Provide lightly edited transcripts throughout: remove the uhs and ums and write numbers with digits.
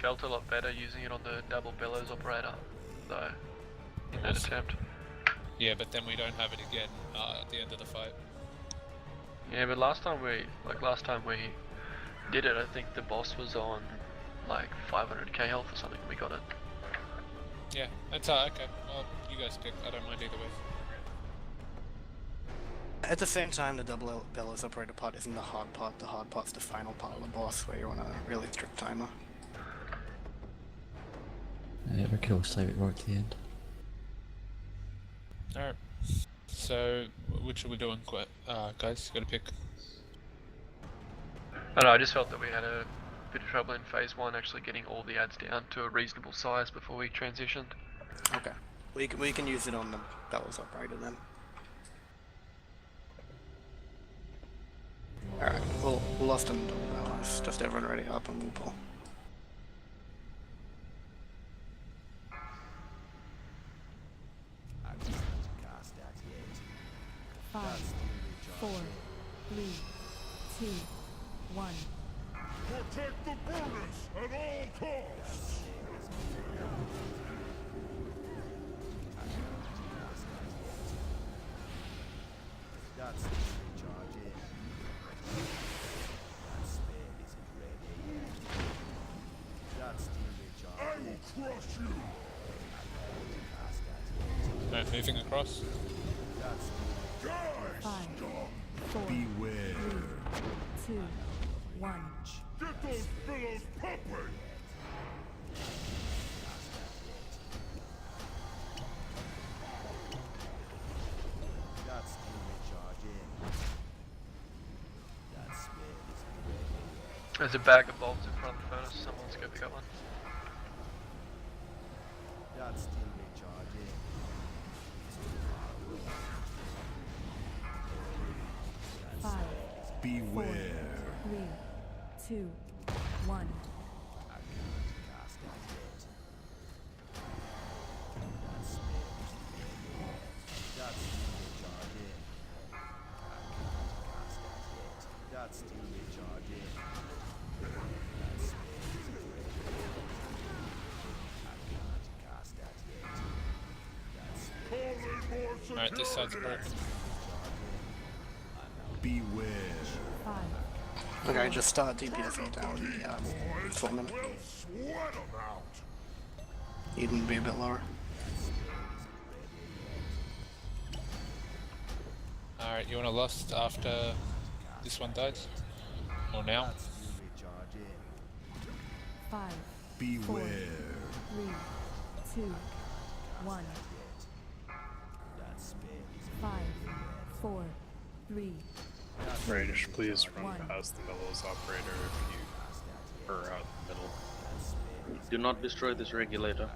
felt a lot better using it on the double bellows operator, though, in that attempt. Yeah, but then we don't have it again at the end of the fight. Yeah, but last time we did it, I think the boss was on like 500k health or something. We got it. Yeah, that's okay. Well, you guys pick. I don't mind either way. At the same time, the double bellows operator part isn't the hard part. The hard part's the final part of the boss, where you're on a really strict timer. Yeah, we could all save it right to the end. Alright. So, which are we doing, guys? You gotta pick. I don't know, I just felt that we had a bit of trouble in phase 1 actually getting all the ads down to a reasonable size before we transitioned. Okay. We can use it on the bellows operator then. Alright, we'll lost them double bellows. Just everyone ready up and we'll pull. Five, 4, 3, 2, 1. Protect the bonus at all costs! That's recharge in. That spare isn't ready yet. That's recharge. I will crush you! Alright, moving across. That's 5, 4, beware. 3, 2, 1. Get those billows pumping! That's recharge in. That spare isn't ready yet. There's a bag of bolts in front of the furnace. Someone's go pick up one. That's recharge in. Five, Beware. 3, 2, 1. Cast that yet. That spare isn't ready yet. That's recharge in. Cast that yet. That's recharge in. That spare isn't ready yet. I can't cast that yet. That's Alright, this side's broken. beware. 5, Okay, just start DPSing down the foreman. We'll sweat 'em out! Eden be a bit lower. Alright, you wanna lust after this one dies? Or now? Recharge in. 5, Beware. 3, 2, 1. That spare isn't 5, 4, 3, Bradish, please run One. past the bellows operator if you are out in the middle. Do not destroy this regulator.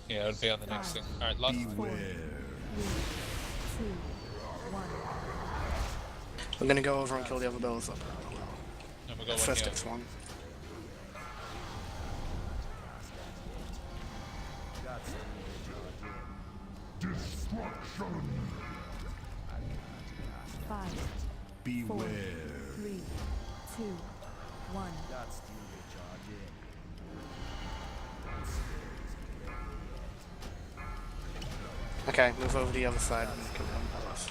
Yeah, it would be on the next thing. Alright, last. 4, 3, 2, 1. We're gonna go over and kill the other bellows up. And we'll go one First here. it's one. Destruction! 5, 4, beware. 3, 2, 1. That's the recharge in. Okay, move over to the other side and kill the other bellows.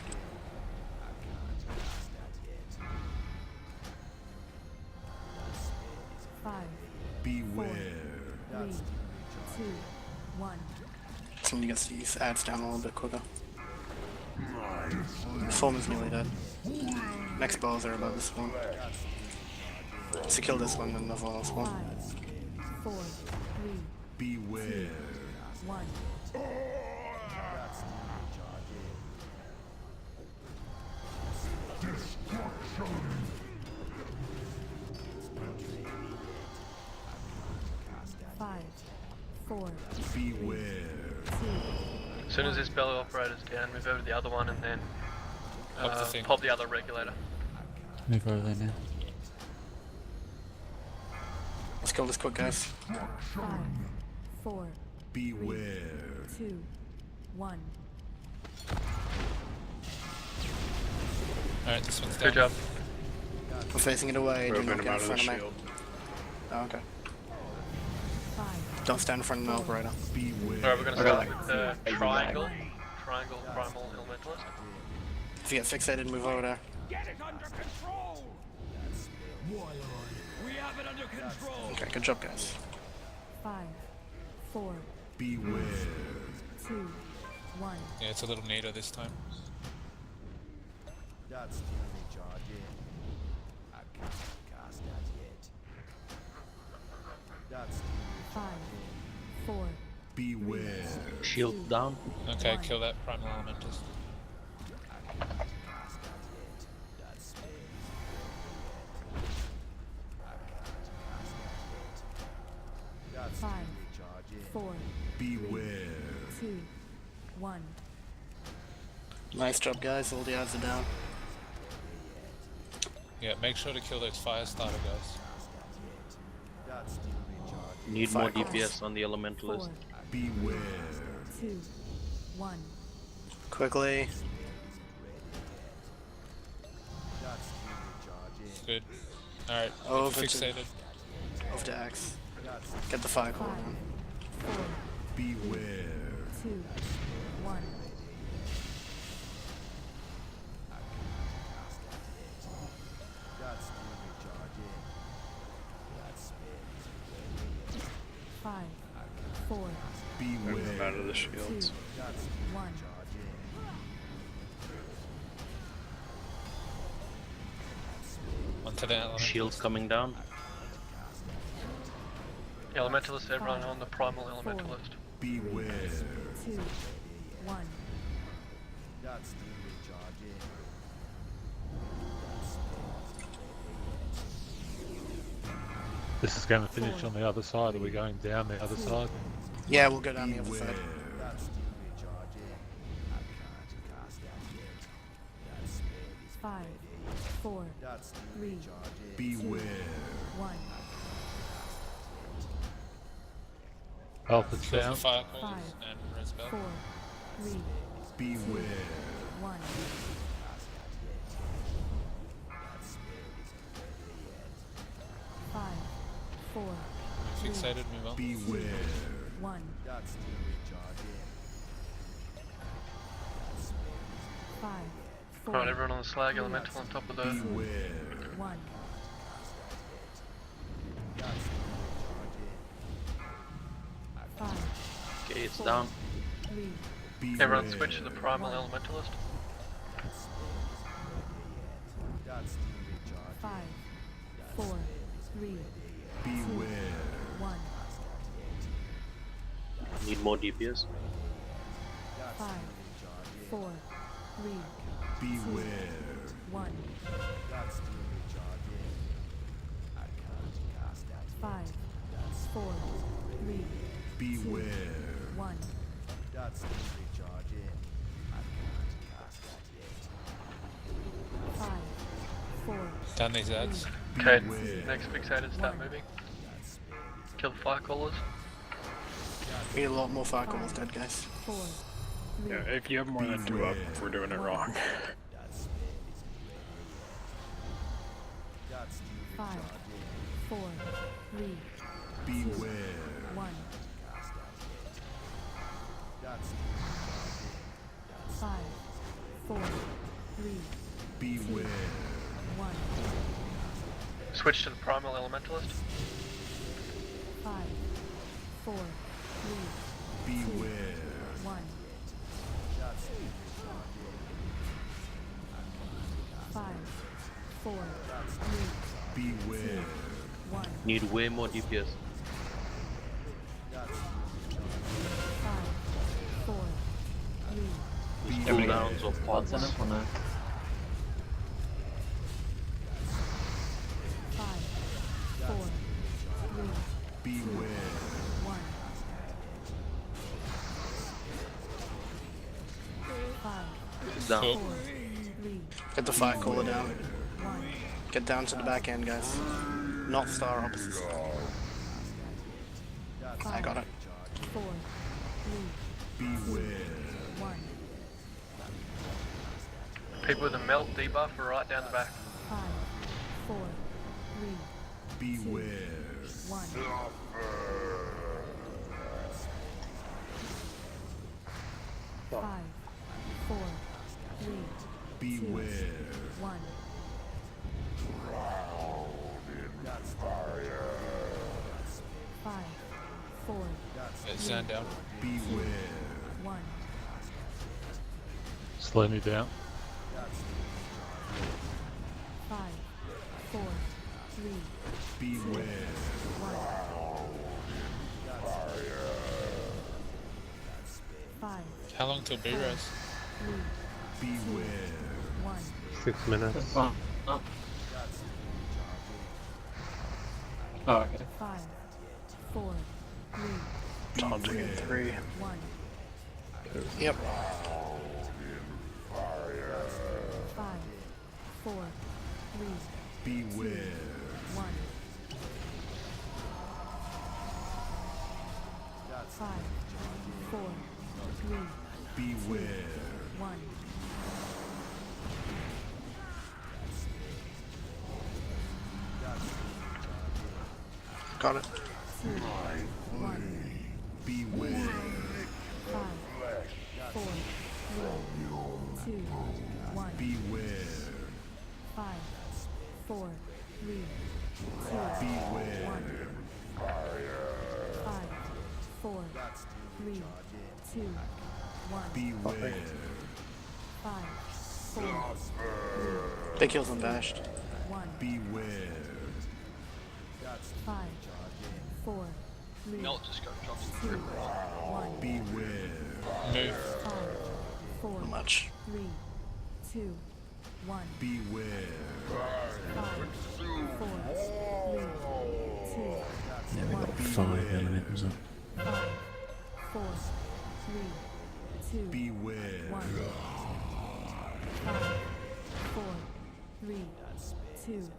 Five, Beware. 3, 2, 1. Somebody gets these ads down a little bit quicker. Foreman's nearly dead. Next bellows are above this one. So kill this one and another one else one. 5, 4, 3, Beware. 1. That's the recharge in. Destruction! 5, 4, Beware. 2, As soon as this bellow operator's down, move over to the other one and then Pop the thing. pop the other regulator. Move over there now. Let's kill this quick, guys. 5, 4, Beware. 2, 1. Alright, this one's down. Good job. I'm facing it away. Do Moving not him get in out of the front of me. shield. Oh, okay. 5, Don't stand in front of the operator. Alright, we're gonna start with the triangle. Triangle primal elementalist. If you get fixated, move over there. Get it under control! We have it under control! Okay, good job, guys. 5, 4, Beware. 2, 1. Yeah, it's a little neater this time. That's the only charge in. I can't cast that yet. That's the only 5, charge 4, Beware. Shield down. Okay, kill that primal elementalist. I can't cast that yet. That spell is ready yet. I can't cast that yet. That's the 5, only charge in. 4, Beware. 2, 1. Nice job, guys. All the odds are down. Yeah, make sure to kill those fire starter guys. That's the only charge in. Need more Fire. DPS on the 4, elementalist. Beware. 2, 1. Quickly. That's the only charge in. Good. Alright, Over to- fixated. Over to Axe. That's Get the fire core 5, down. 4, Beware. 2, 1. That's the only charge in. That spell is ready yet. 5, 4, Move them Beware. out of the 2, shields. That's the 1. charge in. Onto the elementalist. Shields coming down. Elementalist, everyone on the primal elementalist. Beware. 2, 1. That's the only charge in. This is going to finish on the other side. Are we going down the other side? Yeah, we'll go down the other Beware. side. That's the only charge in. I can't cast that yet. That spell is 5, 4, That's the 3, only charge in. Beware. 1. Health is Kill down. the fire calls 5, and res bell. 4, 3, Beware. 1. That spell isn't ready yet. 5, 4, Fixated, move on. Beware. 1. That's the only charge in. 5, 4, Alright, everyone on the slag elemental on top of the. Beware. 1. That's the only charge in. 5, Okay, it's down. 3, Beware. Everyone switch to the primal elementalist. That's the only charge 5, 4, 3, Beware. 1. Need more DPS. 5, 4, 3, Beware. 1. That's the only charge in. I can't cast that yet. 5, 4, 3, Beware. 1. That's the only charge in. I can't cast that yet. 5, 4, Down these ads. Okay, Beware. next fixated, start moving. Kill the fire callers. We need a lot more fire cores dead, guys. 4, 3, Yeah, if you have more than 2 up, we're doing it wrong. That spell isn't ready yet. That's the only 5, charge in. 4, 3, Beware. 1. Cast that yet. That's the only charge in. 5, 4, 3, Beware. 1. Switch to the primal elementalist. 5, 4, 3, Beware. 1. 5, 4, 3, Beware. 1. Need way more DPS. 5, 4, 3, Cooldowns of pods. 5, 4, 3, Beware. 1. 5, It's down. 4, 3, Get the fire caller down. 1. Get down to the back end, guys. Not star opposites. I got it. 4, 3, Beware. 1. People with a melt debuff are right down the back. 5, 4, 3, Beware. 1. Zan down. One. Slow me down. 5, 4, 3, 2, 1. Five, How long till B-Res? 3, 2, 1. 6 minutes. Oh, okay. 5, 4, 3, Taunting at 3. 1. Yep. 5, 4, 3, beware. 1. 5, 4, 3, beware. 1. Got it. 2, 1. Beware. 5, 4, 3, 2, 1. Beware. 5, 4, 3, 2, 1. 5, 4, 3, 2, 1. Beware. 5, 4, Big heals unbashed. 1. Beware. 5, 4, 3, Melt just got dropped. 2, 1. Beware. Move. 5, 4, Not much. 3, 2, 1. Beware. 5, 4, 3, 2, Yeah, we 1. got 5 elementals up. 5, 4, 3, 2, 1. 5, 4, 3, 2,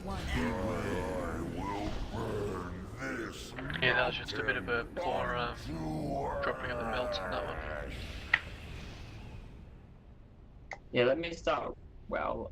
1. Yeah, that was just a bit of a poor dropping of the melt on that one. Yeah, let me start. Well,